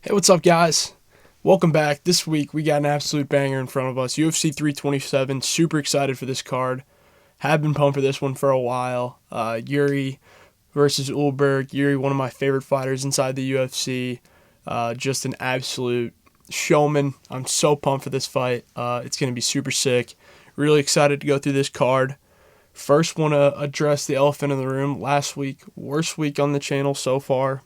Hey, what's up, guys? Welcome back. This week we got an absolute banger in front of us. UFC 327. Super excited for this card. Have been pumped for this one for a while. Yuri versus Ulberg. Yuri, one of my favorite fighters inside the UFC. Just an absolute showman. I'm so pumped for this fight. It's going to be super sick. Really excited to go through this card. First, want to address the elephant in the room. Last week, worst week on the channel so far.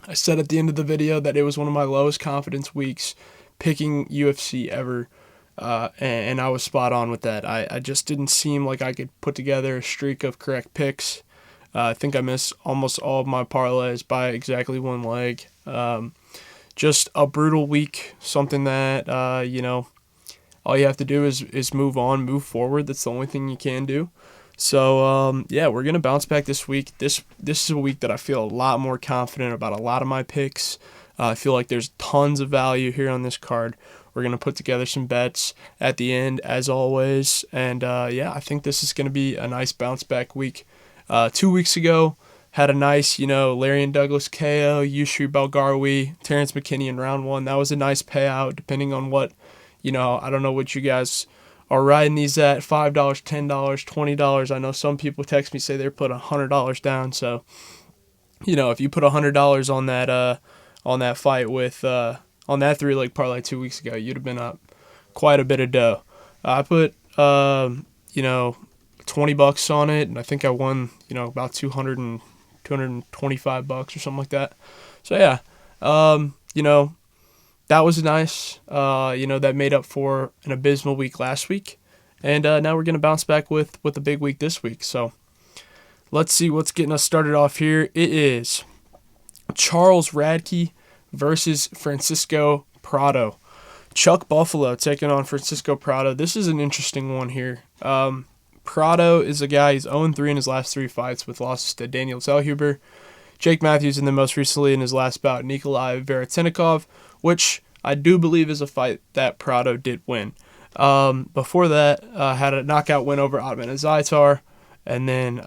I said at the end of the video that it was one of my lowest confidence weeks picking UFC ever, and I was spot on with that. I just didn't seem like I could put together a streak of correct picks. I think I missed almost all of my parlays by exactly one leg. Just a brutal week, something that, all you have to do is move on, move forward. That's the only thing you can do. So yeah, we're gonna bounce back this week. This is a week that I feel a lot more confident about a lot of my picks. I feel like there's tons of value here on this card. We're gonna put together some bets at the end, as always, and yeah, I think this is gonna be a nice bounce back week. 2 weeks ago, had a nice, Larian Douglas KO, Yusri Belgarwi, Terrence McKinney in round one. That was a nice payout, depending on what, I don't know what you guys are riding these at. $5, $10, $20. I know some people text me, say they're put $100 down. So, if you put $100 on that fight with on that 3-leg parlay 2 weeks ago, you'd have been up quite a bit of dough. I put $20 on it, and I think I won about 225 bucks or something like that. So yeah, that was nice. That made up for an abysmal week last week. And now we're going to bounce back with a big week this week. So let's see what's getting us started off here. It is Charles Radke versus Francisco Prado. Chuck Buffalo taking on Francisco Prado. This is an interesting one here. Prado is a guy, he's 0-3 in his last 3 fights with losses to Daniel Zellhuber, Jake Matthews, and then most recently in his last bout, Nikolai Veretennikov, which I do believe is a fight that Prado did win. Before that, had a knockout win over Otman Azaitar, and then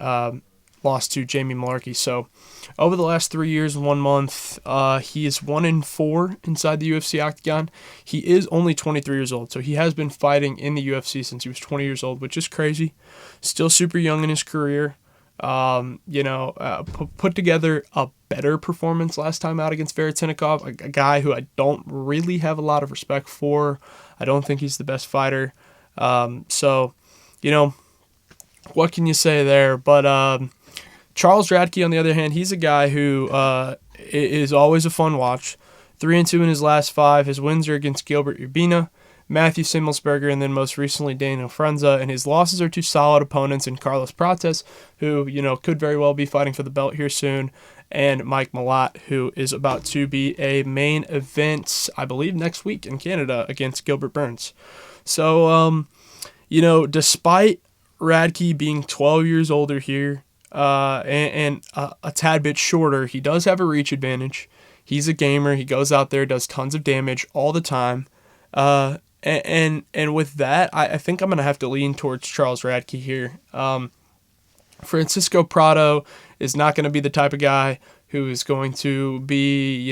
lost to Jamie Malarkey. So over the last 3 years and 1 month, he is 1-4 inside the UFC octagon. He is only 23 years old, so he has been fighting in the UFC since he was 20 years old, which is crazy. Still super young in his career. Put together a better performance last time out against Veretennikov, a guy who I don't really have a lot of respect for. I don't think he's the best fighter. So, what can you say there? But Charles Radke, on the other hand, he's a guy who is always a fun watch. 3-2 in his last 5. His wins are against Gilbert Urbina, Matthew Simmelsberger, and then most recently Daniel Frenza. And his losses are to solid opponents in Carlos Prates, who, could very well be fighting for the belt here soon, and Mike Malott, who is about to be a main event, I believe, next week in Canada against Gilbert Burns. So, despite Radke being 12 years older here, and a tad bit shorter, he does have a reach advantage. He's a gamer. He goes out there, does tons of damage all the time. And with that, I think I'm going to have to lean towards Charles Radke here. Francisco Prado is not going to be the type of guy who is going to be,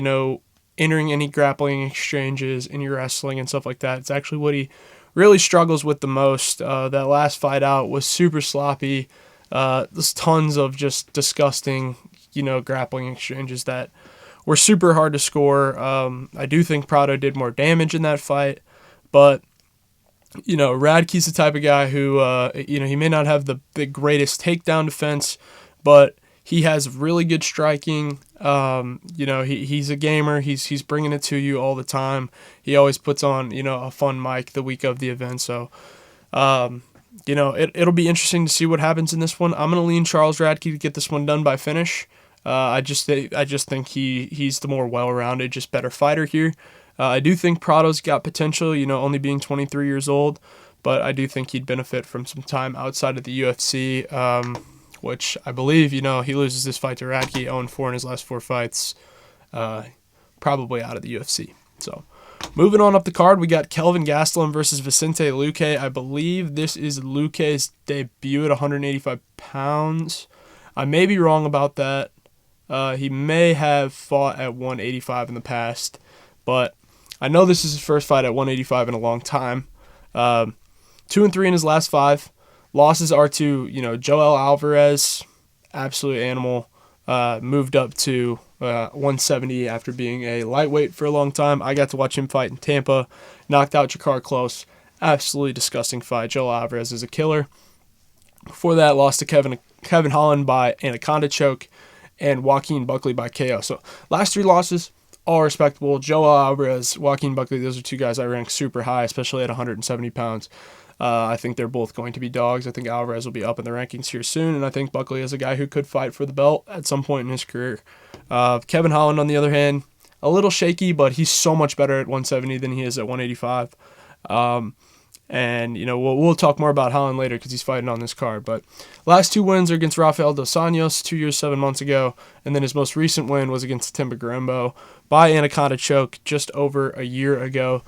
entering any grappling exchanges, any wrestling and stuff like that. It's actually what he really struggles with the most. That last fight out was super sloppy. There's tons of just disgusting, grappling exchanges that were super hard to score. I do think Prado did more damage in that fight, but Radke's the type of guy who, he may not have the greatest takedown defense, but he has really good striking. He's a gamer. He's bringing it to you all the time. He always puts on, a fun mic the week of the event. So, it'll be interesting to see what happens in this one. I'm going to lean Charles Radke to get this one done by finish. I just think he's the more well-rounded, just better fighter here. I do think Prado's got potential, only being 23 years old, but I do think he'd benefit from some time outside of the UFC, which I believe, he loses this fight to Radke, 0-4 in his last 4 fights, probably out of the UFC. So, moving on up the card, we got Kelvin Gastelum versus Vicente Luque. I believe this is Luque's debut at 185 pounds. I may be wrong about that. He may have fought at 185 in the past, but I know this is his first fight at 185 in a long time. 2-3 in his last 5. Losses are to, Joel Alvarez, absolute animal, moved up to 170 after being a lightweight for a long time. I got to watch him fight in Tampa, knocked out Jakar Close. Absolutely disgusting fight. Joel Alvarez is a killer. Before that, lost to Kevin Holland by Anaconda choke and Joaquin Buckley by KO. So last 3 losses, all respectable. Joel Alvarez, Joaquin Buckley, those are 2 guys I rank super high, especially at 170 pounds. I think they're both going to be dogs. I think Alvarez will be up in the rankings here soon, and I think Buckley is a guy who could fight for the belt at some point in his career. Kevin Holland, on the other hand, a little shaky, but he's so much better at 170 than he is at 185. And, we'll talk more about Holland later because he's fighting on this card. But last 2 wins are against Rafael Dos Anjos 2 years, 7 months ago. And then his most recent win was against Timba Garembo by Anaconda choke just over a year ago.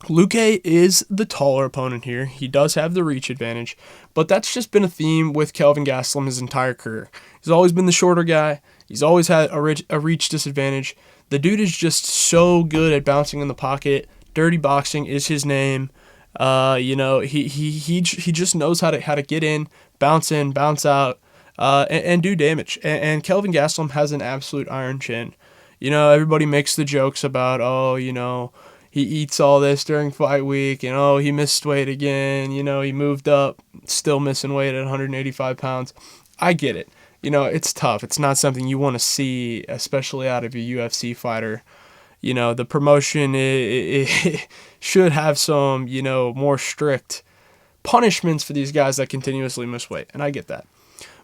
Luque is the taller opponent here. He does have the reach advantage, but that's just been a theme with Kelvin Gastelum his entire career. He's always been the shorter guy. He's always had a reach disadvantage. The dude is just so good at bouncing in the pocket. Dirty boxing is his name. He just knows how to get in, bounce out, and do damage. And Kelvin Gastelum has an absolute iron chin. Everybody makes the jokes about, he eats all this during fight week, and he missed weight again, he moved up, still missing weight at 185 pounds. I get it. It's tough. It's not something you want to see, especially out of a UFC fighter. The promotion it should have some, more strict punishments for these guys that continuously miss weight, and I get that.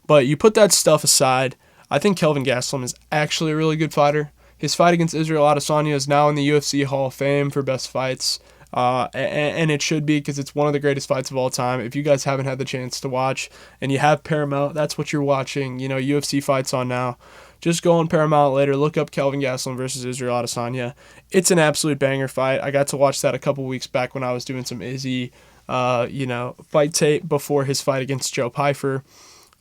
But you put that stuff aside, I think Kelvin Gastelum is actually a really good fighter. His fight against Israel Adesanya is now in the UFC Hall of Fame for best fights, and it should be because it's one of the greatest fights of all time. If you guys haven't had the chance to watch and you have Paramount, that's what you're watching. UFC fights on now. Just go on Paramount later, look up Kelvin Gastelum versus Israel Adesanya. It's an absolute banger fight. I got to watch that a couple weeks back when I was doing some Izzy, fight tape before his fight against Joe Pyfer.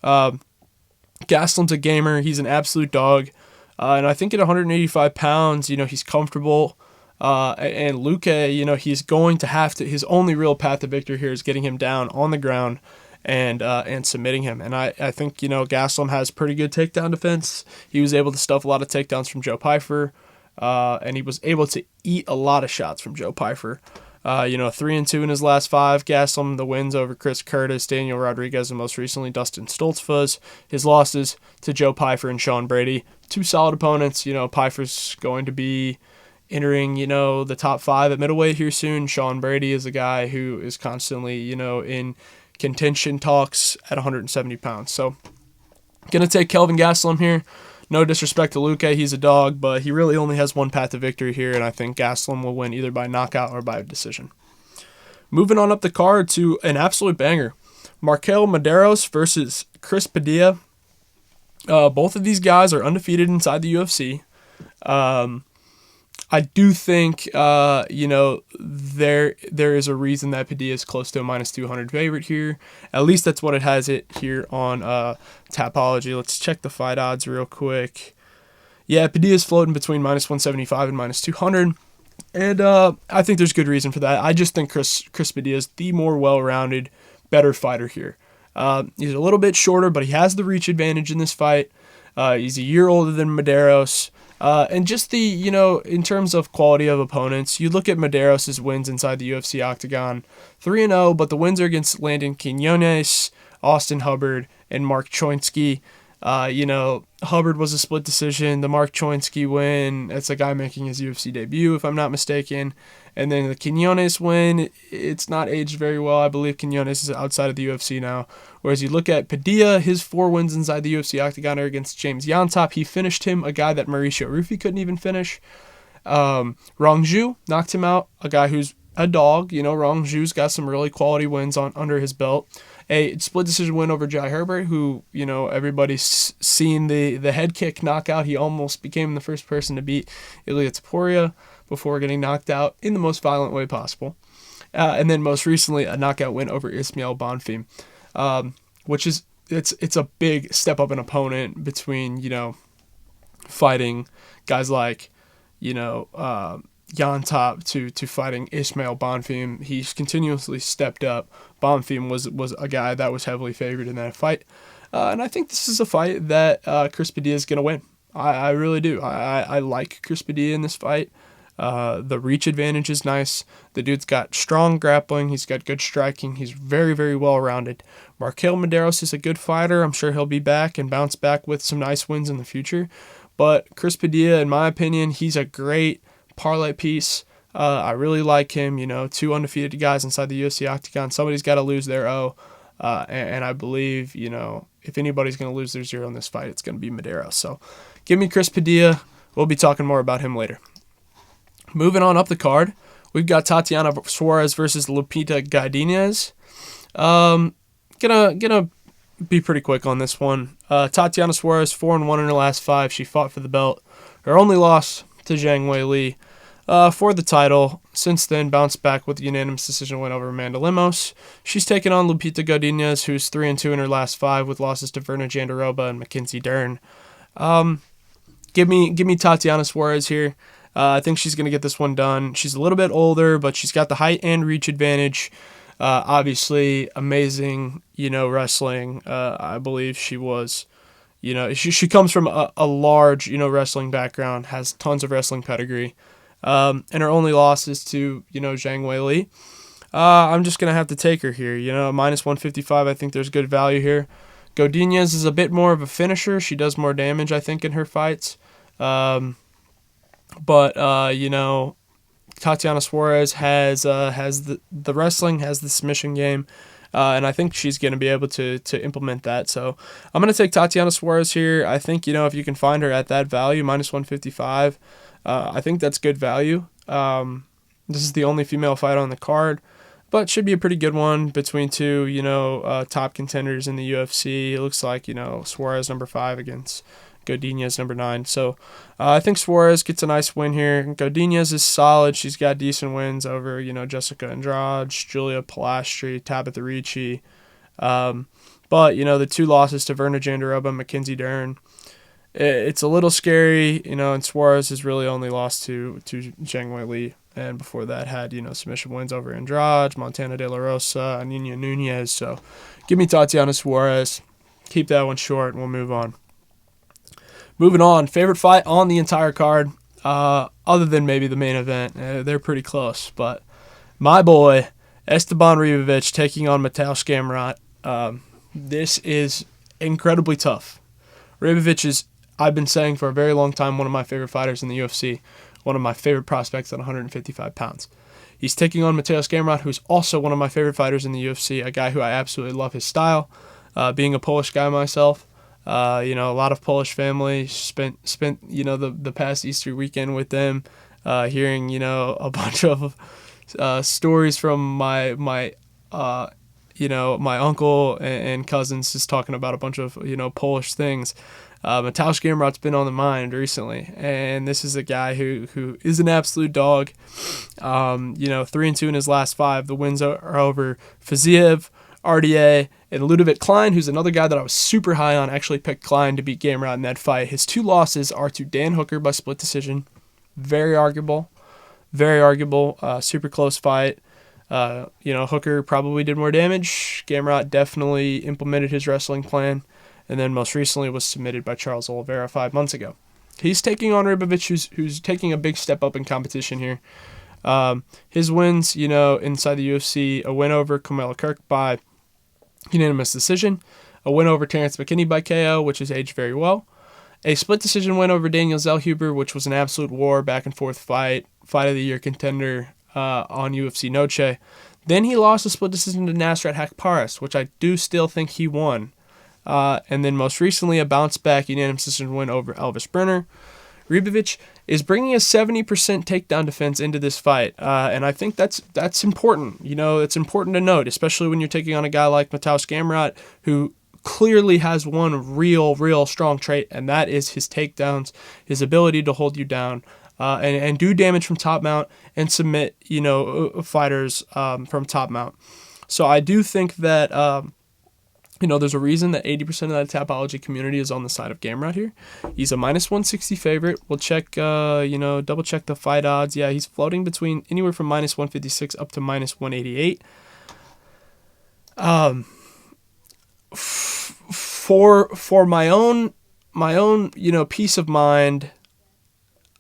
Gastelum's a gamer. He's an absolute dog. And I think at 185 pounds, he's comfortable. And Luque, he's going to have to, his only real path to victory here is getting him down on the ground and submitting him. And I think, Gastelum has pretty good takedown defense. He was able to stuff a lot of takedowns from Joe Pyfer. And he was able to eat a lot of shots from Joe Pyfer. 3-2 in his last 5. Gastelum, the wins over Chris Curtis, Daniel Rodriguez, and most recently Dustin Stoltzfus. His losses to Joe Pyfer and Sean Brady. 2 solid opponents. Pyfer's going to be entering, the top 5 at middleweight here soon. Sean Brady is a guy who is constantly, in contention talks at 170 pounds. So, going to take Kelvin Gastelum here. No disrespect to Luque, he's a dog, but he really only has one path to victory here, and I think Gastelum will win either by knockout or by decision. Moving on up the card to an absolute banger. Markel Medeiros versus Chris Padilla. Both of these guys are undefeated inside the UFC. I do think, there is a reason that Padilla is close to a -200 favorite here. At least that's what it has it here on Tapology. Let's check the fight odds real quick. Yeah, Padilla's floating between -175 and -200. And I think there's good reason for that. I just think Chris Padilla is the more well-rounded, better fighter here. He's a little bit shorter, but he has the reach advantage in this fight. He's a year older than Medeiros. And just in terms of quality of opponents, you look at Medeiros' wins inside the UFC octagon, 3-0, but the wins are against Landon Quinones, Austin Hubbard, and Mark Choinsky. Hubbard was a split decision. The Mark Choinsky win, it's a guy making his UFC debut, if I'm not mistaken. And then the Quinones win, it's not aged very well. I believe Quinones is outside of the UFC now. Whereas you look at Padilla, his 4 wins inside the UFC octagon are against James Yontop. He finished him, a guy that Mauricio Rufy couldn't even finish. Rong Zhu knocked him out, a guy who's a dog. Rong Zhu's got some really quality wins under his belt. A split decision win over Jai Herbert, who, everybody's seen the head kick knockout. He almost became the first person to beat Ilia Topuria before getting knocked out in the most violent way possible. And then most recently, a knockout win over Ismail Bonfim, which is it's a big step up in opponent between, you know, fighting guys like, you know, Jan Top to fighting Ismail Bonfim. He's continuously stepped up. Bonfim was a guy that was heavily favored in that fight. And I think this is a fight that Chris Padilla is going to win. I really do. I like Chris Padilla in this fight. The reach advantage is nice. The dude's got strong grappling. He's got good striking. He's very, very well-rounded. Markel Medeiros is a good fighter. I'm sure he'll be back and bounce back with some nice wins in the future. But Chris Padilla, in my opinion, he's a great parlay piece. I really like him. You know, 2 undefeated guys inside the UFC octagon. Somebody's got to lose their O. And I believe, you know, if anybody's going to lose their 0 in this fight, it's going to be Medeiros. So give me Chris Padilla. We'll be talking more about him later. Moving on up the card, we've got Tatiana Suarez versus Lupita Godinez. Gonna be pretty quick on this one. Tatiana Suarez 4-1 in her last 5. She fought for the belt. Her only loss to Zhang Weili for the title. Since then, bounced back with a unanimous decision win over Amanda Lemos. She's taken on Lupita Godinez, who's 3-2 in her last 5 with losses to Verna Jandiroba and Mackenzie Dern. Give me Tatiana Suarez here. I think she's going to get this one done. She's a little bit older, but she's got the height and reach advantage. Obviously, amazing, you know, wrestling. I believe she was, you know, she comes from a large, you know, wrestling background, has tons of wrestling pedigree. And her only loss is to, you know, Zhang Weili. I'm just going to have to take her here. You know, minus 155, I think there's good value here. Godinez is a bit more of a finisher. She does more damage, I think, in her fights. But you know, Tatiana Suarez has the wrestling, has the submission game, and I think she's going to be able to implement that. So I'm going to take Tatiana Suarez here. I think, you know, if you can find her at that value, minus 155, I think that's good value. This is the only female fight on the card, but should be a pretty good one between 2, you know, top contenders in the UFC. It looks like, you know, Suarez number 5 against Godinez number 9. So I think Suarez gets a nice win here. Godinez is solid. She's got decent wins over, you know, Jessica Andrade, Julia Pilastri, Tabitha Ricci. But, you know, the 2 losses to Verna Jandiroba and Mackenzie Dern, it's a little scary, you know, and Suarez has really only lost to Zhang Weili. And before that had, you know, submission wins over Andrade, Montana De La Rosa, and Nina Nunez. So give me Tatiana Suarez. Keep that one short, and we'll move on. Moving on, favorite fight on the entire card, other than maybe the main event. They're pretty close, but my boy, Esteban Ribovic taking on Mateusz Gamrot. This is incredibly tough. Ribovic is, I've been saying for a very long time, one of my favorite fighters in the UFC, one of my favorite prospects at 155 pounds. He's taking on Mateusz Gamrot, who's also one of my favorite fighters in the UFC, a guy who I absolutely love his style, being a Polish guy myself. You know, a lot of Polish family, spent you know, the past Easter weekend with them, hearing, you know, a bunch of stories from my you know, my uncle and cousins just talking about a bunch of, you know, Polish things. Mateusz Gamrot's been on the mind recently, and this is a guy who is an absolute dog. You know, 3-2 in his last 5. The wins are over Fiziev, RDA, and Ludovic Klein, who's another guy that I was super high on. Actually picked Klein to beat Gamrot in that fight. His 2 losses are to Dan Hooker by split decision. Very arguable. Super close fight. You know, Hooker probably did more damage. Gamrot definitely implemented his wrestling plan, and then most recently was submitted by Charles Oliveira 5 months ago. He's taking on Ribovic, who's taking a big step up in competition here. His wins, you know, inside the UFC, a win over Kamala Kirk by unanimous decision, a win over Terrence McKinney by KO, which has aged very well, a split decision win over Daniel Zellhuber, which was an absolute war, back and forth fight of the year contender on UFC Noche. Then he lost a split decision to Nasrat Haqparas, which I do still think he won. And then most recently, a bounce back unanimous decision win over Elvis Brenner. Ribovic is bringing a 70% takedown defense into this fight, and I think that's important. You know, it's important to note, especially when you're taking on a guy like Mateusz Gamrot, who clearly has one real strong trait, and that is his takedowns, his ability to hold you down, and do damage from top mount and submit, you know, fighters from top mount. So I do think that There's a reason that 80% of that Tapology community is on the side of Gamrot here. He's a minus 160 favorite. We'll check, double check the fight odds. Yeah, he's floating between anywhere from minus 156 up to minus 188. For my own peace of mind,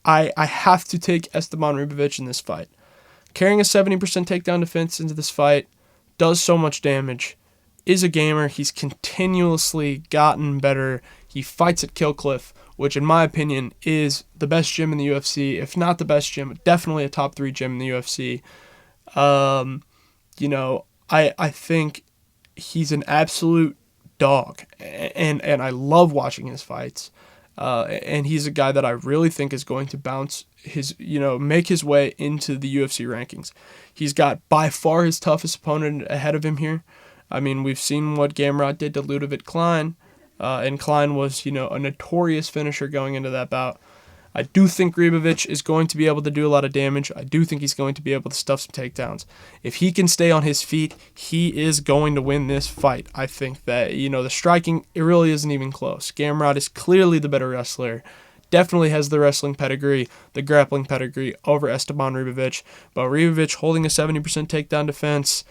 I have to take Esteban Ribovic in this fight. Carrying a 70% takedown defense into this fight does so much damage. Is a gamer. He's continuously gotten better. He fights at Kill Cliff, which in my opinion is the best gym in the UFC. If not the best gym, definitely a top 3 gym in the UFC. I think he's an absolute dog, and I love watching his fights. And he's a guy that I really think is going to make his way into the UFC rankings. He's got by far his toughest opponent ahead of him here. I mean, we've seen what Gamrot did to Ludovic Klein, and Klein was, a notorious finisher going into that bout. I do think Ribovic is going to be able to do a lot of damage. I do think he's going to be able to stuff some takedowns. If he can stay on his feet, he is going to win this fight. I think that, the striking, it really isn't even close. Gamrot is clearly the better wrestler. Definitely has the wrestling pedigree, the grappling pedigree over Esteban Ribovic. But Ribovic holding a 70% takedown defense.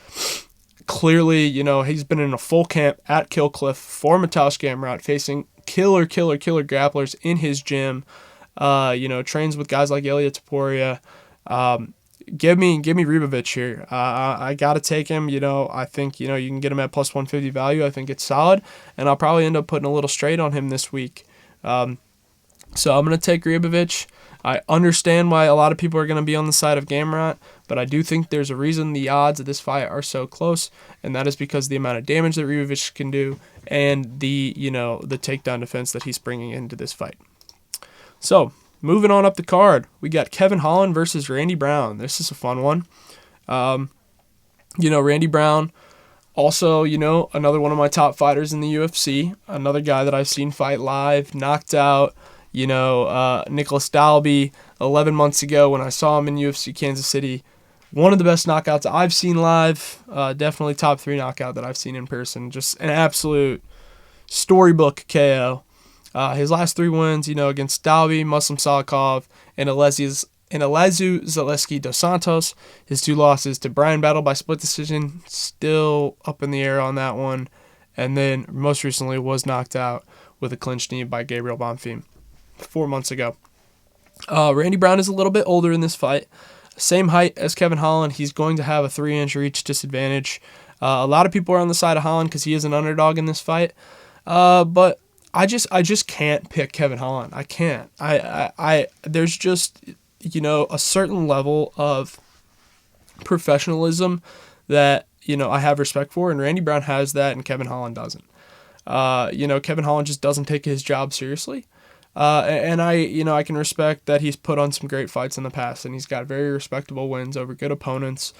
Clearly, he's been in a full camp at Kill Cliff for Mateusz Gamrot, facing killer grapplers in his gym. Trains with guys like Ilya Topuria. Give me Ribovic here. I gotta take him. I think you can get him at plus 150 value. I think it's solid, and I'll probably end up putting a little straight on him this week. So I'm gonna take Ribovic. I understand why a lot of people are going to be on the side of Gamrot, but I do think there's a reason the odds of this fight are so close, and that is because the amount of damage that Ribovic can do and the takedown defense that he's bringing into this fight. So, moving on up the card, we got Kevin Holland versus Randy Brown. This is a fun one. Randy Brown, also, another one of my top fighters in the UFC, another guy that I've seen fight live, knocked out Nicholas Dalby 11 months ago when I saw him in UFC Kansas City. One of the best knockouts I've seen live. Definitely top 3 knockout that I've seen in person. Just an absolute storybook KO. His last 3 wins, against Dalby, Muslim Salikov, and Elezu Zaleski dos Santos. His 2 losses to Brian Battle by split decision, still up in the air on that one. And then most recently was knocked out with a clinch knee by Gabriel Bonfim 4 months ago. Randy Brown is a little bit older in this fight. Same height as Kevin Holland. He's going to have a 3-inch reach disadvantage. A lot of people are on the side of Holland because he is an underdog in this fight. But I just can't pick Kevin Holland. I can't. There's just, a certain level of professionalism that, I have respect for, and Randy Brown has that, and Kevin Holland doesn't. Kevin Holland just doesn't take his job seriously. And I can respect that he's put on some great fights in the past, and he's got very respectable wins over good opponents.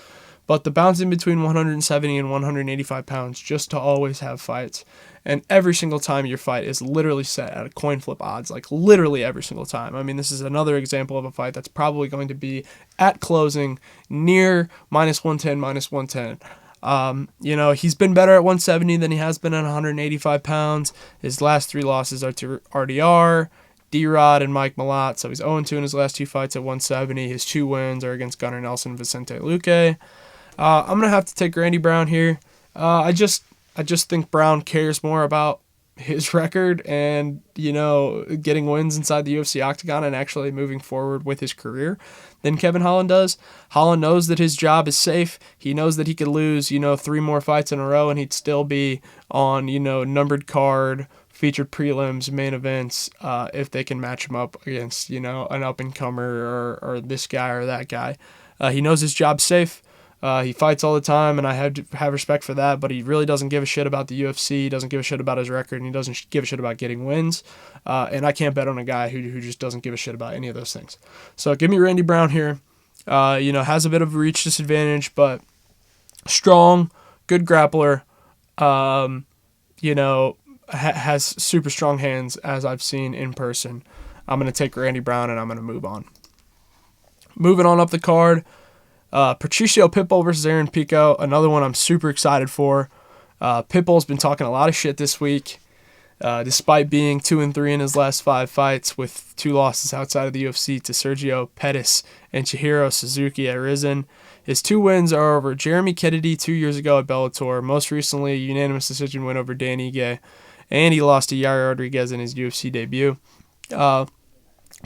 But the bouncing between 170 and 185 pounds just to always have fights, and every single time your fight is literally set at a coin flip odds, like literally every single time. I mean, this is another example of a fight that's probably going to be at closing near minus 110, minus 110. He's been better at 170 than he has been at 185 pounds. His last 3 losses are to RDR, D-Rod, and Mike Malott. So he's 0-2 in his last 2 fights at 170. His 2 wins are against Gunnar Nelson and Vicente Luque. I'm going to have to take Randy Brown here. I just think Brown cares more about his record and, getting wins inside the UFC octagon and actually moving forward with his career than Kevin Holland does. Holland knows that his job is safe. He knows that he could lose, 3 more fights in a row and he'd still be on, numbered card, featured prelims, main events, if they can match him up against, an up-and-comer or this guy or that guy. He knows his job's safe. He fights all the time, and I have respect for that, but he really doesn't give a shit about the UFC. He doesn't give a shit about his record, and he doesn't give a shit about getting wins. And I can't bet on a guy who just doesn't give a shit about any of those things. So give me Randy Brown here. Has a bit of a reach disadvantage, but strong, good grappler. Has super strong hands, as I've seen in person. I'm going to take Randy Brown, and I'm going to move on. Moving on up the card, Patricio Pitbull versus Aaron Pico, another one I'm super excited for. Pitbull's been talking a lot of shit this week. Despite being 2-3 in his last 5 fights with 2 losses outside of the UFC to Sergio Pettis and Chihiro Suzuki at Rizin, his 2 wins are over Jeremy Kennedy 2 years ago at Bellator, most recently a unanimous decision win over Dan Ige, and he lost to Yair Rodriguez in his UFC debut.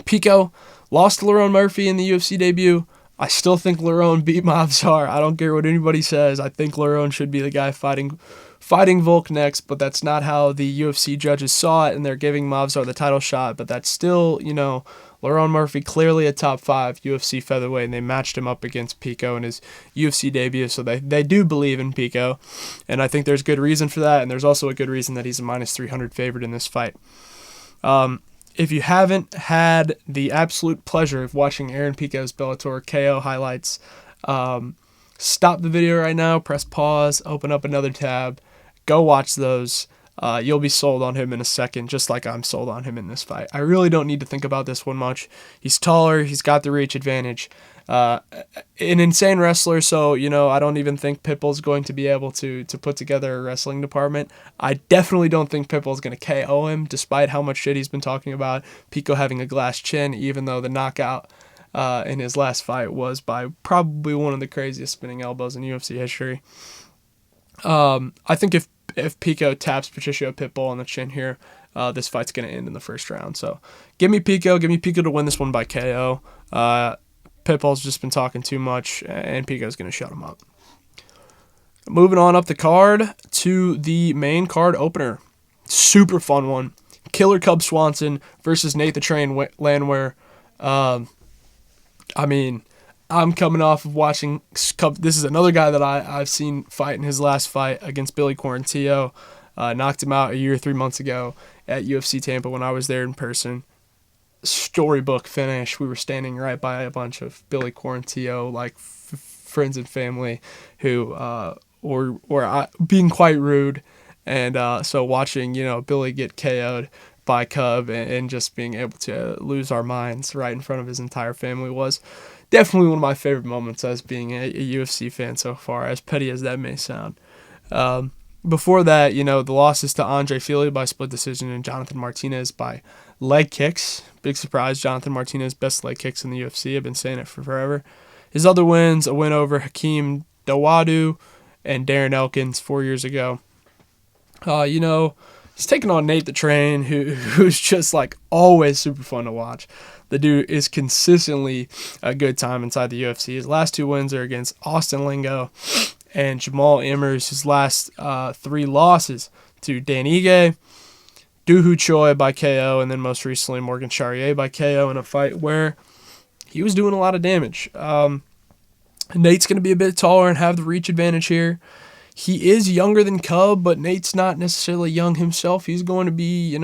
Pico lost to Lerone Murphy in the UFC debut. I still think Lerone beat Movsar. I don't care what anybody says. I think Lerone should be the guy fighting Volk next, but that's not how the UFC judges saw it, and they're giving Movsar the title shot. But that's still, Lerone Murphy clearly a top 5 UFC featherweight, and they matched him up against Pico in his UFC debut, so they do believe in Pico, and I think there's good reason for that, and there's also a good reason that he's a minus 300 favorite in this fight. If you haven't had the absolute pleasure of watching Aaron Pico's Bellator KO highlights, stop the video right now, press pause, open up another tab, go watch those. You'll be sold on him in a second, just like I'm sold on him in this fight. I really don't need to think about this one much. He's taller, he's got the reach advantage. An insane wrestler, so, I don't even think Pitbull's going to be able to put together a wrestling department. I definitely don't think Pitbull's going to KO him, despite how much shit he's been talking about Pico having a glass chin, even though the knockout in his last fight was by probably one of the craziest spinning elbows in UFC history. I think if Pico taps Patricio Pitbull on the chin here, this fight's going to end in the first round. So give me Pico to win this one by KO. Pitbull's just been talking too much, and Pico's going to shut him up. Moving on up the card to the main card opener. Super fun one. Killer Cub Swanson versus Nate the Train Landwehr. I'm coming off of watching Cub. This is another guy that I've seen fight in his last fight against Billy Quarantillo. Knocked him out a year, 3 months ago at UFC Tampa when I was there in person. Storybook finish. We were standing right by a bunch of Billy Quarantillo, friends and family who were being quite rude. And so watching, Billy get KO'd by Cub and just being able to lose our minds right in front of his entire family was definitely one of my favorite moments as being a UFC fan so far, as petty as that may sound. Before that, the losses to Andre Fili by split decision and Jonathan Martinez by leg kicks. Big surprise, Jonathan Martinez, best leg kicks in the UFC. I've been saying it for forever. His other wins, a win over Hakeem Dawodu and Darren Elkins 4 years ago. He's taking on Nate the Train, who's just always super fun to watch. The dude is consistently a good time inside the UFC. His last 2 wins are against Austin Lingo and Jamal Emmers. His last 3 losses to Dan Ige, Doohoo Choi by KO, and then most recently Morgan Charrier by KO in a fight where he was doing a lot of damage. Nate's going to be a bit taller and have the reach advantage here. He is younger than Cub, but Nate's not necessarily young himself. He's going to be,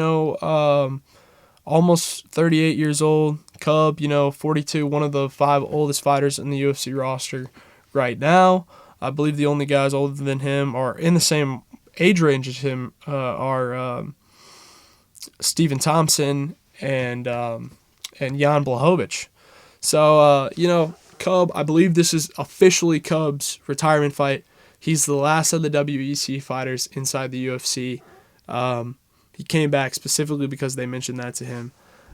almost 38 years old. Cub, 42, one of the 5 oldest fighters in the UFC roster right now. I believe the only guys older than him or in the same age range as him are Stephen Thompson and Jan Blachowicz. So, Cub, I believe this is officially Cub's retirement fight. He's the last of the WEC fighters inside the UFC. He came back specifically because they mentioned that to him.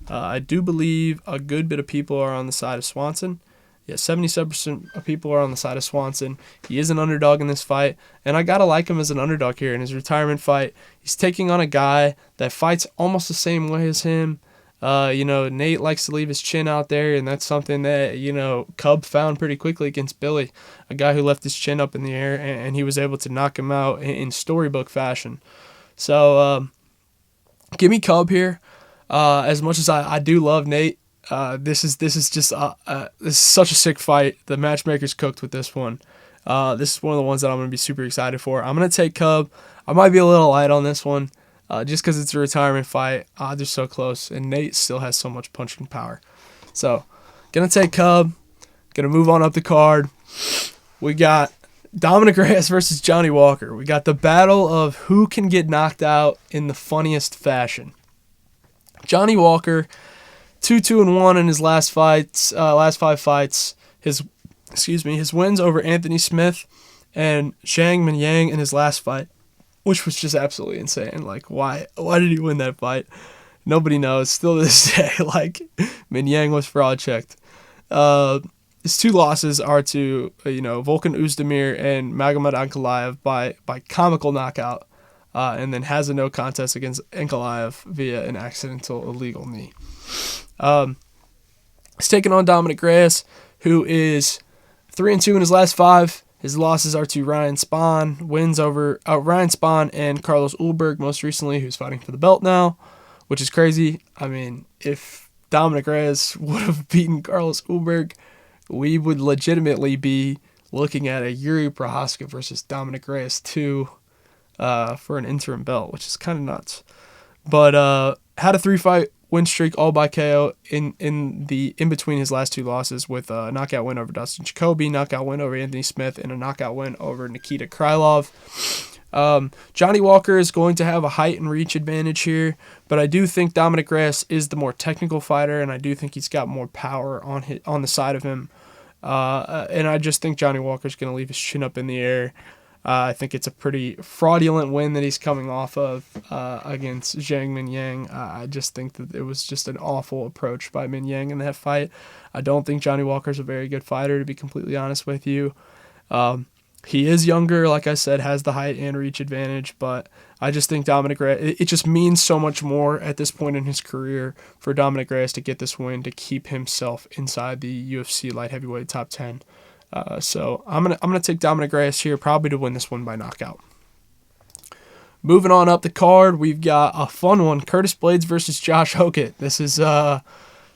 I do believe a good bit of people are on the side of Swanson. Yeah, 77% of people are on the side of Swanson. He is an underdog in this fight, and I gotta like him as an underdog here in his retirement fight. He's taking on a guy that fights almost the same way as him. Nate likes to leave his chin out there, and that's something that, Cub found pretty quickly against Billy, a guy who left his chin up in the air, and he was able to knock him out in storybook fashion. So, give me Cub here. As much as I do love Nate, this is just this is such a sick fight. The matchmaker's cooked with this one. This is one of the ones that I'm going to be super excited for. I'm going to take Cub. I might be a little light on this one. Just because it's a retirement fight. They're so close, and Nate still has so much punching power. So, going to take Cub. Going to move on up the card. We got Dominic Reyes versus Johnny Walker. We got the battle of who can get knocked out in the funniest fashion. Johnny Walker, 2-1 in his last 5 fights. His wins over Anthony Smith and Zhang Minyang in his last fight. which was just absolutely insane. Like, why did he win that fight? Nobody knows. Still to this day, like, Min Yang was fraud checked. His two losses are to, Volkan Oezdemir and Magomed Ankalaev by comical knockout, and then has a no contest against Ankalaev via an accidental illegal knee. He's taking on Dominic Reyes, who is 3-2 in his last 5. His losses are to Ryan Spahn, wins over Ryan Spahn and Carlos Ulberg most recently, who's fighting for the belt now, which is crazy. I mean, if Dominic Reyes would have beaten Carlos Ulberg, we would legitimately be looking at a Yuri Prochazka versus Dominic Reyes 2 for an interim belt, which is kind of nuts. But had a 3-fight win streak all by KO in between his last 2 losses, with a knockout win over Dustin Jacoby, knockout win over Anthony Smith, and a knockout win over Nikita Krylov. Johnny Walker is going to have a height and reach advantage here, but I do think Dominic Reyes is the more technical fighter, and I do think he's got more power on the side of him. And I just think Johnny Walker's going to leave his chin up in the air. I think it's a pretty fraudulent win that he's coming off of against Zhang Minyang. I just think that it was just an awful approach by Minyang in that fight. I don't think Johnny Walker's a very good fighter, to be completely honest with you. He is younger, like I said, has the height and reach advantage, but I just think Dominic Reyes, it just means so much more at this point in his career for Dominic Reyes to get this win, to keep himself inside the UFC light heavyweight top 10. So I'm gonna take Dominic Reyes here, probably to win this one by knockout. Moving on up the card, we've got a fun one: Curtis Blaydes versus Josh Hokit. This is a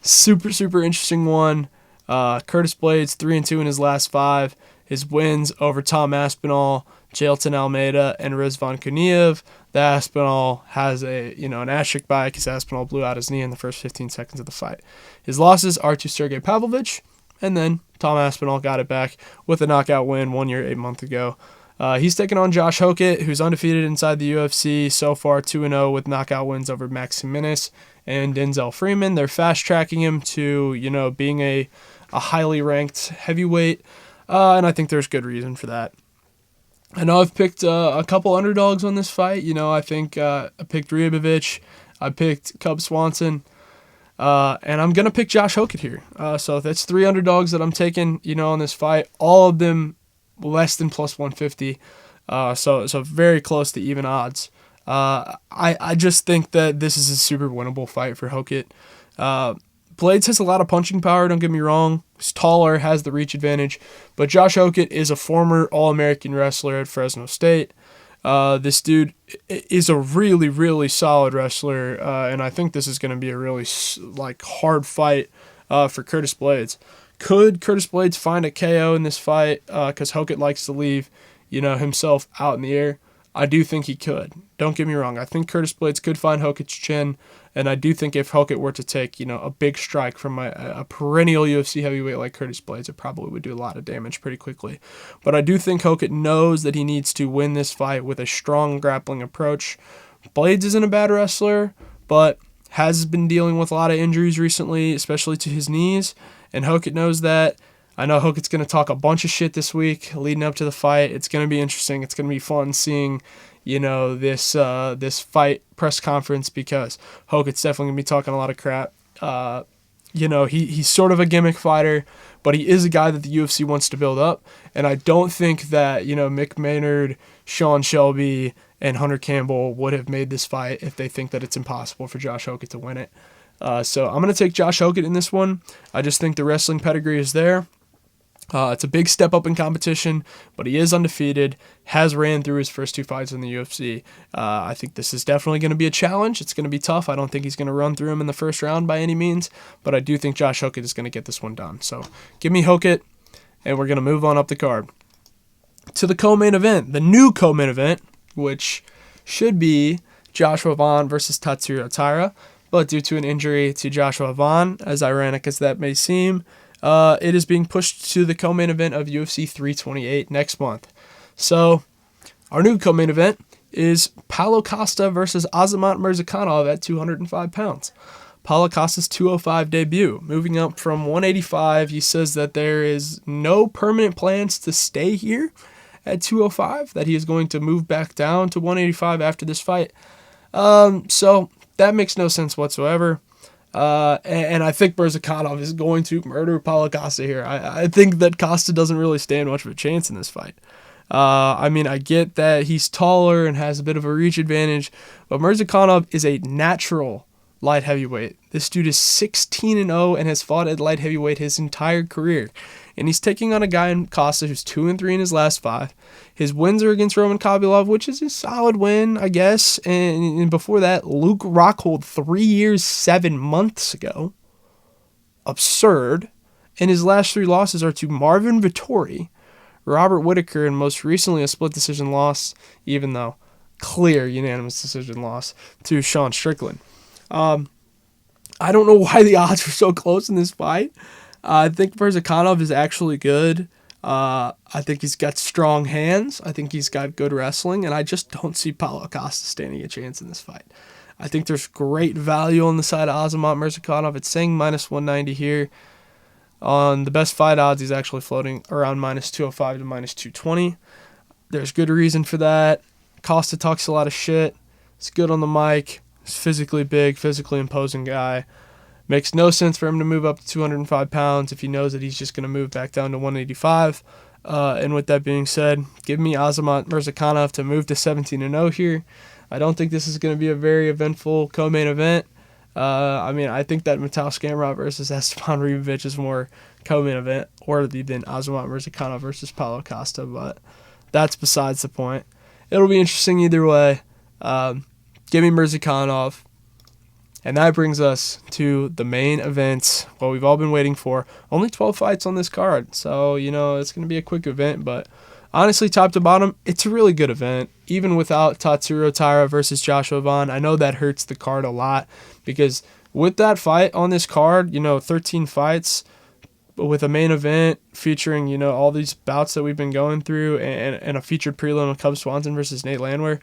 super interesting one. Curtis Blaydes 3-2 in his last 5. His wins over Tom Aspinall, Jailton Almeida, and Rizvan Kuniev. The Aspinall has an asterisk by because Aspinall blew out his knee in the first 15 seconds of the fight. His losses are to Sergey Pavlovich, and then Tom Aspinall got it back with a knockout win 1 year, 8 months ago. He's taking on Josh Hokit, who's undefeated inside the UFC, so far 2-0 with knockout wins over Max Jimenez and Denzel Freeman. They're fast-tracking him to, being a highly ranked heavyweight, and I think there's good reason for that. I know I've picked a couple underdogs on this fight. I think I picked Ryabovich, I picked Cub Swanson, and I'm going to pick Josh Hokit here. So that's 3 underdogs that I'm taking, on this fight. All of them less than plus 150. So very close to even odds. I just think that this is a super winnable fight for Hokit. Blaydes has a lot of punching power, don't get me wrong. He's taller, has the reach advantage. But Josh Hokit is a former All-American wrestler at Fresno State. This dude is a really solid wrestler, and I think this is going to be a really hard fight for Curtis Blaydes. Could Curtis Blaydes find a KO in this fight? Because Hokit likes to leave, himself out in the air. I do think he could. Don't get me wrong. I think Curtis Blaydes could find Hokit's chin, and I do think if Hokit were to take, a big strike from a perennial UFC heavyweight like Curtis Blaydes, it probably would do a lot of damage pretty quickly. But I do think Hokit knows that he needs to win this fight with a strong grappling approach. Blaydes isn't a bad wrestler, but has been dealing with a lot of injuries recently, especially to his knees, and Hokit knows that. I know Hokit's going to talk a bunch of shit this week leading up to the fight. It's going to be interesting. It's going to be fun seeing, this fight press conference, because Hokit's definitely going to be talking a lot of crap. He's sort of a gimmick fighter, but he is a guy that the UFC wants to build up. And I don't think that, Mick Maynard, Sean Shelby, and Hunter Campbell would have made this fight if they think that it's impossible for Josh Hokit to win it. So I'm going to take Josh Hokit in this one. I just think the wrestling pedigree is there. It's a big step up in competition, but he is undefeated, has ran through his first 2 fights in the UFC. I think this is definitely going to be a challenge. It's going to be tough. I don't think he's going to run through him in the first round by any means, but I do think Josh Hokit is going to get this one done. So give me Hokit, and we're going to move on up the card to the co-main event, the new co-main event, which should be Joshua Vaughn versus Tatsuro Taira, but due to an injury to Joshua Vaughn, as ironic as that may seem, it is being pushed to the co-main event of UFC 328 next month. So, our new co-main event is Paulo Costa versus Azamat Murzakanov at 205 pounds. Paulo Costa's 205 debut, moving up from 185. He says that there is no permanent plans to stay here, at 205, that he is going to move back down to 185 after this fight. So that makes no sense whatsoever. And I think Murzakanov is going to murder Paulo Costa here. I think that Costa doesn't really stand much of a chance in this fight. I mean, I get that he's taller and has a bit of a reach advantage, but Murzakanov is a natural light heavyweight. This dude is 16-0 and has fought at light heavyweight his entire career. And he's taking on a guy in Costa who's 2-3 in his last 5. His wins are against Roman Khabibulov, which is a solid win, I guess. And before that, Luke Rockhold 3 years, 7 months ago. Absurd. And his last 3 losses are to Marvin Vettori, Robert Whittaker, and most recently a split decision loss, even though clear unanimous decision loss, to Sean Strickland. I don't know why the odds were so close in this fight. I think Murzakanov is actually good. I think he's got strong hands. I think he's got good wrestling, and I just don't see Paulo Costa standing a chance in this fight. I think there's great value on the side of Azamat Murzakanov. It's saying minus 190 here. On the best fight odds, he's actually floating around minus 205 to minus 220. There's good reason for that. Costa talks a lot of shit. He's good on the mic. He's physically big, physically imposing guy. Makes no sense for him to move up to 205 pounds if he knows that he's just going to move back down to 185. And with that being said, give me Azamat Murzakanov to move to 17-0 here. I don't think this is going to be a very eventful co-main event. I mean, I think that Mateo Skamrot versus Esteban Ribovic is more co-main event worthy than Azamat Murzakanov versus Paulo Costa, but that's besides the point. It'll be interesting either way. Give me Murzakanov. And that brings us to the main event, what we've all been waiting for. Only 12 fights on this card, so, it's going to be a quick event, but honestly, top to bottom, it's a really good event. Even without Tatsuro Taira versus Joshua Vaughn, I know that hurts the card a lot, because with that fight on this card, 13 fights, with a main event featuring, all these bouts that we've been going through, and a featured prelim of Cub Swanson versus Nate Landwehr,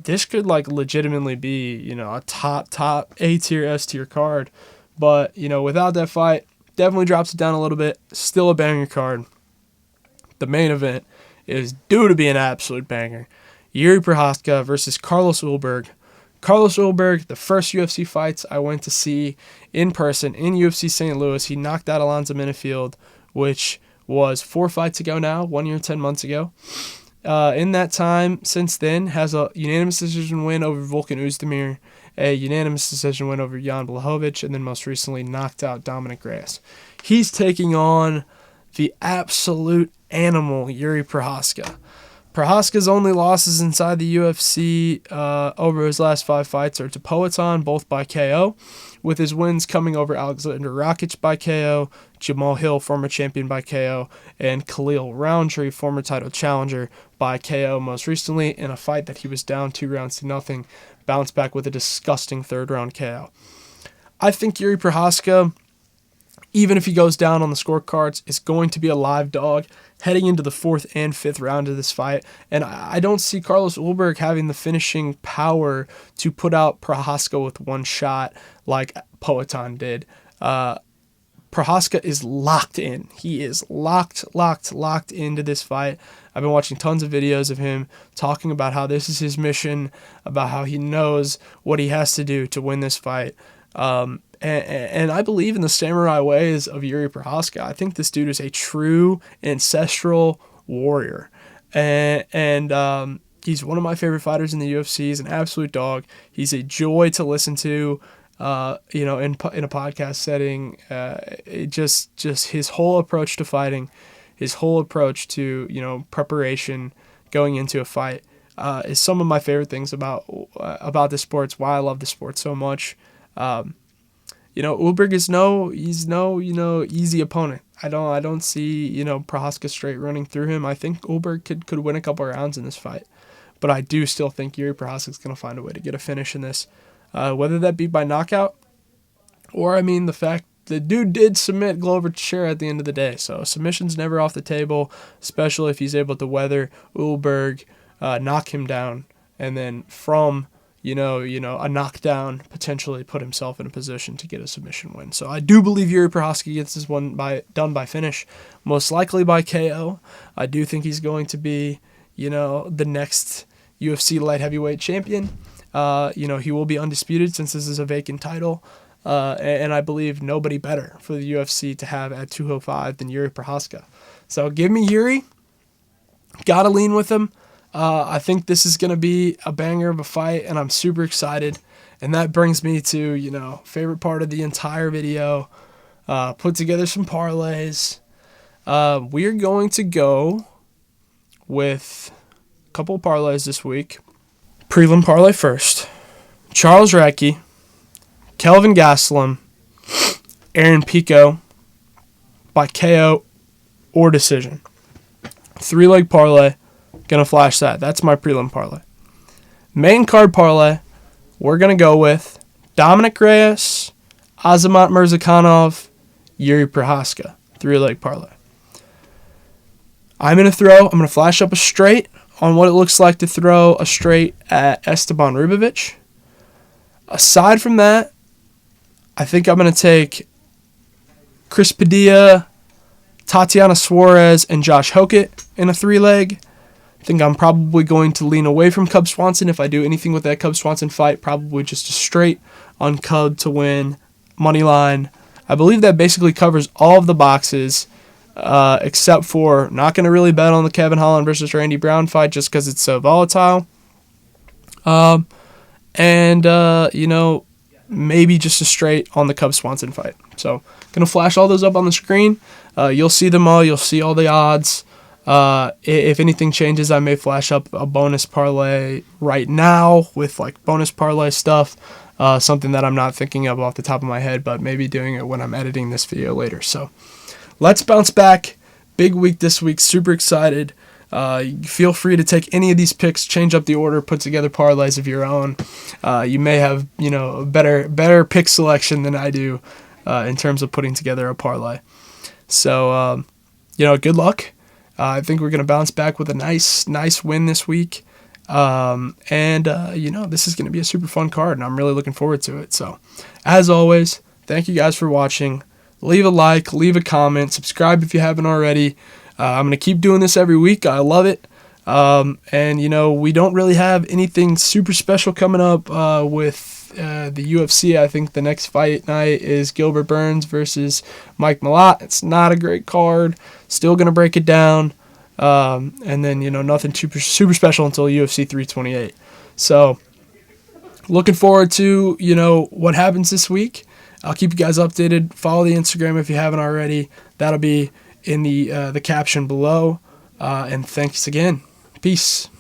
this could legitimately be, a top A-tier, S-tier card. But, without that fight, definitely drops it down a little bit. Still a banger card. The main event is due to be an absolute banger. Yuri Prochazka versus Carlos Ulberg. Carlos Ulberg, the first UFC fights I went to see in person in UFC St. Louis, he knocked out Alonzo Minifield, which was 4 fights ago now, 1 year and 10 months ago. In that time, since then, has a unanimous decision win over Volkan Oezdemir, a unanimous decision win over Jan Blachowicz, and then most recently knocked out Dominic Reyes. He's taking on the absolute animal, Yuri Prochazka. Prochazka's only losses inside the UFC over his last 5 fights are to Poatan, both by KO, with his wins coming over Alexander Rakic by KO, Jamal Hill, former champion, by KO, and Khalil Roundtree, former title challenger, by KO most recently in a fight that he was down 2-0, bounced back with a disgusting 3rd-round KO. I think Yuri Prochazka, even if he goes down on the scorecards, is going to be a live dog heading into the 4th and 5th round of this fight. And I don't see Carlos Ulberg having the finishing power to put out Prochazka with one shot like Poatan did. Prochazka is locked in. He is locked into this fight. I've been watching tons of videos of him talking about how this is his mission, about how he knows what he has to do to win this fight. And I believe in the samurai ways of Yuri Prochazka. I think this dude is a true ancestral warrior. And he's one of my favorite fighters in the UFC. He's an absolute dog. He's a joy to listen to, in a podcast setting. Just his whole approach to fighting, his whole approach to, preparation going into a fight, is some of my favorite things about the sport. It's why I love the sport so much. Ulberg is no easy opponent. I don't see, Prochazka straight running through him. I think Ulberg could win a couple rounds in this fight. But I do still think Yuri Prochazka is going to find a way to get a finish in this. Whether that be by knockout, or, the fact the dude did submit Glover Teixeira at the end of the day. So submission's never off the table, especially if he's able to weather Ulberg, knock him down, and then from a knockdown, potentially put himself in a position to get a submission win. So I do believe Yuri Prochazka gets this one done by finish, most likely by KO. I do think he's going to be, the next UFC light heavyweight champion. He will be undisputed since this is a vacant title. And I believe nobody better for the UFC to have at 205 than Yuri Prochazka. So give me Yuri. Gotta lean with him. I think this is going to be a banger of a fight, and I'm super excited. And that brings me to, favorite part of the entire video. Put together some parlays. We're going to go with a couple of parlays this week. Prelim parlay first. Charles Radke, Kelvin Gastelum, Aaron Pico by KO or decision. 3-leg parlay. Gonna flash that. That's my prelim parlay. Main card parlay, we're gonna go with Dominic Reyes, Azamat Murzakanov, Yuri Prochazka. 3-leg parlay. I'm gonna flash up a straight on what it looks like to throw a straight at Esteban Rubovic. Aside from that, I think I'm gonna take Chris Padilla, Tatiana Suarez, and Josh Hokit in a 3-leg. I think I'm probably going to lean away from Cub Swanson if I do anything with that Cub Swanson fight. Probably just a straight on Cub to win, money line. I believe that basically covers all of the boxes, except for not going to really bet on the Kevin Holland versus Randy Brown fight just because it's so volatile. Maybe just a straight on the Cub Swanson fight. So going to flash all those up on the screen. You'll see them all. You'll see all the odds. If anything changes, I may flash up a bonus parlay right now with bonus parlay stuff, something that I'm not thinking of off the top of my head, but maybe doing it when I'm editing this video later. So let's bounce back. Big week this week. Super excited. Feel free to take any of these picks, change up the order, put together parlays of your own. You may have, a better pick selection than I do, in terms of putting together a parlay. So, good luck. I think we're going to bounce back with a nice win this week. This is going to be a super fun card, and I'm really looking forward to it. So, as always, thank you guys for watching. Leave a like, leave a comment, subscribe if you haven't already. I'm going to keep doing this every week. I love it. We don't really have anything super special coming up with the UFC. I think the next fight night is Gilbert Burns versus Mike Malott. It's not a great card. Still going to break it down. Nothing super special until UFC 328. So, looking forward to, what happens this week. I'll keep you guys updated. Follow the Instagram if you haven't already. That'll be in the caption below. And thanks again. Peace.